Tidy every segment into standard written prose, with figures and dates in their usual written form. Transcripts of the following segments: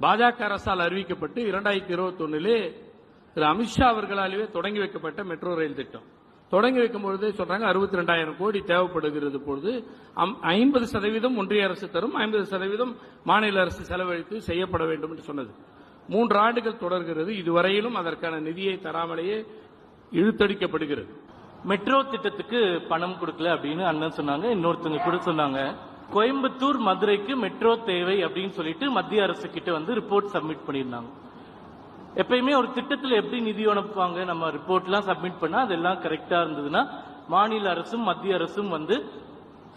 பாஜக அரசால் அறிவிக்கப்பட்டு 2021 திரு அமித்ஷா அவர்களாலேயே தொடங்கி வைக்கப்பட்ட மெட்ரோ ரயில் திட்டம். தொடங்கி வைக்கும் பொழுது சொல்றாங்க 62,000 கோடி தேவைப்படுகிறது. பொழுது 50% ஒன்றிய அரசு தரும், 50% மாநில அரசு செலவழித்து செய்யப்பட வேண்டும் என்று சொன்னது. 3 ஆண்டுகள் தொடர்கிறது. இதுவரையிலும் அதற்கான நிதியை தராமலேயே இழுத்தடிக்கப்படுகிறது. மெட்ரோ திட்டத்துக்கு பணம் கொடுக்கல அப்படின்னு அண்ணன் சொன்னாங்க. இன்னொருத்தங்க கூட சொன்னாங்க, கோயம்புத்தூர் மதுரைக்கு மெட்ரோ தேவை அப்படின்னு சொல்லிட்டு மத்திய அரசு கிட்ட ரிப்போர்ட் சப்மிட் பண்ணியிருந்தாங்க. எப்பயுமே ஒரு திட்டத்தில் எப்படி நிதி அனுப்புவாங்க, நம்ம ரிப்போர்ட்லாம் சப்மிட் பண்ணா அதெல்லாம் கரெக்டா இருந்ததுன்னா மாநில அரசும் மத்திய அரசும்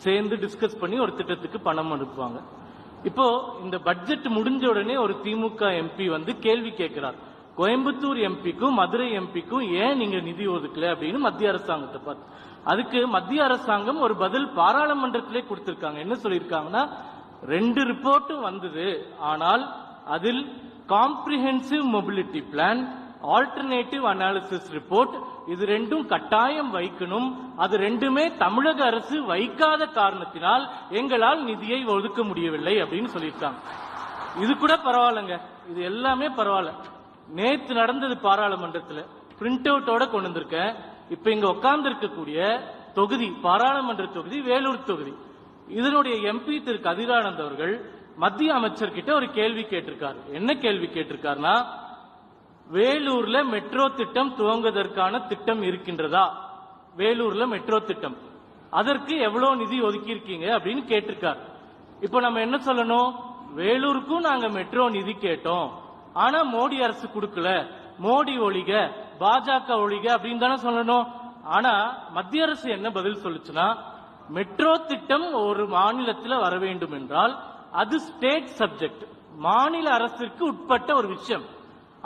சேர்ந்து டிஸ்கஸ் பண்ணி ஒரு திட்டத்துக்கு பணம் அனுப்புவாங்க. இப்போ இந்த பட்ஜெட் முடிஞ்ச உடனே ஒரு திமுக எம்பி கேள்வி கேட்கிறார், கோயம்புத்தூர் எம்பிக்கும் மதுரை எம்பிக்கும் ஏன் நீங்க நிதி ஒதுக்கல அப்படின்னு மத்திய அரசாங்கத்தை பார்த்து. அதுக்கு மத்திய அரசாங்கம் ஒரு பதில் பாராளுமன்றத்திலே கொடுத்திருக்காங்க. என்ன சொல்லியிருக்காங்கன்னா, 2 ரிப்போர்ட்டும் வந்தது, ஆனால் அதில் comprehensive mobility plan, alternative analysis report இது 2ம் கட்டாயம் வைக்கணும். அது 2மே தமிழக அரசு வைக்காத காரணத்தினால் எங்களால் நிதியை ஒதுக்க முடியவில்லை அப்படின்னு சொல்லியிருக்காங்க. இது கூட பரவாயில்லைங்க, இது எல்லாமே பரவாயில்ல. நேற்று நடந்தது பாராளுமன்றத்தில் பிரிண்ட் அவுட்டோட கொண்டு வந்திருக்கேன். இப்ப இங்க உட்கார்ந்து இருக்கக்கூடிய தொகுதி பாராளுமன்ற தொகுதி வேலூர் தொகுதி. இதனுடைய எம்பி திரு கதிரானந்த் அவர்கள் மத்திய அமைச்சர் கிட்ட ஒரு கேள்வி கேட்டிருக்காரு. என்ன கேள்வி கேட்டிருக்காருன்னா, வேலூர்ல மெட்ரோ திட்டம் துவங்குவதற்கான திட்டம் இருக்கின்றதா, வேலூர்ல மெட்ரோ திட்டம் அதற்கு எவ்வளவு நிதி ஒதுக்கி இருக்கீங்க அப்படின்னு கேட்டிருக்காரு. இப்ப நம்ம என்ன சொல்லணும், வேலூருக்கும் நாங்க மெட்ரோ நிதி கேட்டோம், ஆனா மோடி அரசு கொடுக்கல, மோடி ஒழிக பாஜக ஒழிக அப்படின்னு தானே சொல்லணும். ஆனா மத்திய அரசு என்ன பதில் சொல்லுச்சுன்னா, மெட்ரோ திட்டம் ஒரு மாநிலத்தில் வர வேண்டும் என்றால் அது ஸ்டேட் சப்ஜெக்ட், மாநில அரசிற்கு உட்பட்ட ஒரு விஷயம்.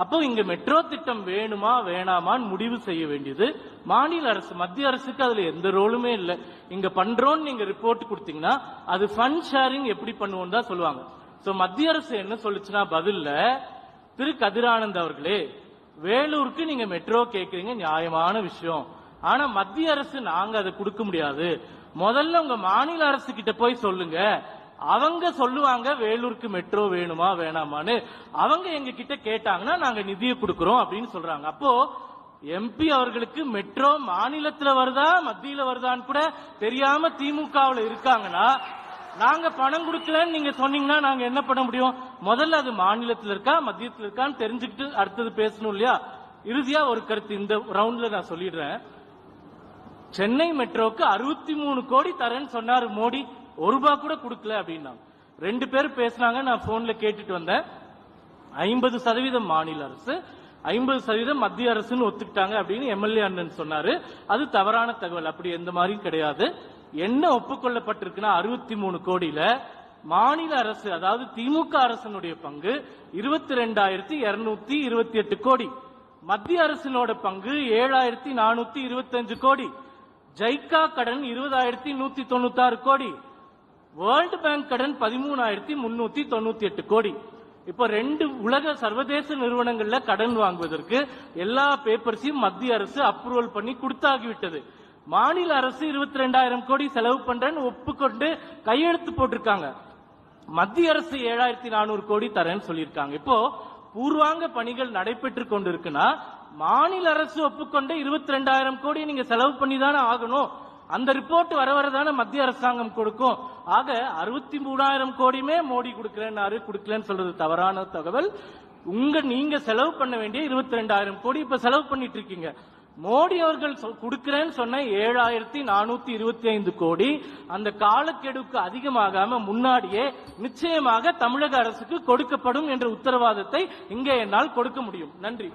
அப்போ இங்க மெட்ரோ திட்டம் வேணுமா வேணாமான்னு முடிவு செய்ய வேண்டியது மாநில அரசு. மத்திய அரசுக்கு அதுல எந்த ரோலுமே இல்லை. இங்க பண்றோம்னு நீங்க ரிப்போர்ட் கொடுத்தீங்கன்னா அது ஃபண்ட் ஷேரிங் எப்படி பண்ணுவோம் தான் சொல்லுவாங்க. சோ மத்திய அரசு என்ன சொல்லுச்சுன்னா பதில்ல, திரு கதிரானந்த் அவர்களே, வேலூருக்கு நீங்க மெட்ரோ கேட்கறீங்க, நியாயமான விஷயம். ஆனா மத்திய அரசு நாங்க அதை கொடுக்க முடியாது. முதல்ல உங்க மாநில அரசு கிட்ட போய் சொல்லுங்க, அவங்க சொல்லுவாங்க வேலூருக்கு மெட்ரோ வேணுமா வேணாமான்னு. அவங்க எங்க கிட்ட கேட்டாங்கன்னா நாங்க நிதியை கொடுக்கறோம் அப்படின்னு சொல்றாங்க. அப்போ எம்பி அவர்களுக்கு மெட்ரோ மாநிலத்துல வருதா மத்தியில வருதான்னு கூட தெரியாம திமுகவில் இருக்காங்கன்னா, நாங்க பணம் கொடுக்கலன்னு நீங்க சொன்னீங்கன்னா நாங்க என்ன பண்ண முடியும்? முதல்ல அது மாநிலத்தில் இருக்கா மத்தியத்தில் இருக்கான்னு தெரிஞ்சுக்கிட்டு அடுத்தது பேசணும் இல்லையா? இறுதியா ஒரு கருத்து இந்த ரவுண்ட்ல நான் சொல்லிடுறேன். சென்னை மெட்ரோக்கு 63 கோடி தரேன்னு சொன்னாரு மோடி, ₹1 கூட கொடுக்கல அப்படின்னா. 2 பேர் பேசினாங்க, நான் போன்ல கேட்டுட்டு வந்தேன். 50% மாநில அரசு, 50% மத்திய அரசுன்னு ஒத்துக்கிட்டாங்க அப்படின்னு எம்எல்ஏ அண்ணன் சொன்னாரு. அது தவறான தகவல், அப்படி எந்த மாதிரியும் கிடையாது. என்ன ஒப்புக்கொள்ளப்பட்டிருக்குன்னா 63 கோடியில மாநில அரசு, அதாவது திமுக அரசனுடைய பங்கு 22,228 கோடி, மத்திய அரசினோட பங்கு 7,425 கோடி, ஜைகா கடன் 20,196 கோடி, வேர்ல்டு பேங்க் கடன் 13,398 கோடி. இப்ப 2 உலக சர்வதேச நிறுவனங்கள்ல கடன் வாங்குவதற்கு எல்லா பேப்பர்ஸையும் மத்திய அரசு அப்ரூவல் பண்ணி கொடுத்தாகிவிட்டது. மாநில அரசு 22,000 கோடி செலவு பண்றேன்னு ஒப்புக்கொண்டு கையெழுத்து போட்டிருக்காங்க. மத்திய அரசு 7,400 கோடி தரேன்னு சொல்லியிருக்காங்க. இப்போ பூர்வாங்க பணிகள் நடைபெற்று கொண்டிருக்குன்னா மாநில அரசு ஒப்புக்கொண்டு 22,000 கோடி நீங்க செலவு பண்ணி தானே ஆகணும். அந்த ரிப்போர்ட் வரதானே மத்திய அரசாங்கம் கொடுக்கும். ஆக 63,000 கோடியுமே மோடி கொடுக்கலன்னு சொல்றது தவறான தகவல். நீங்க செலவு பண்ண வேண்டிய 22,000 கோடி இப்ப செலவு பண்ணிட்டு இருக்கீங்க. மோடி அவர்கள் கொடுக்கிறேன்னு சொன்ன 7,425 கோடி அந்த காலக்கெடுக்கு அதிகமாகாம முன்னாடியே நிச்சயமாக தமிழக அரசுக்கு கொடுக்கப்படும் என்ற உத்தரவாதத்தை இங்கே என்னால் கொடுக்க முடியும். நன்றி.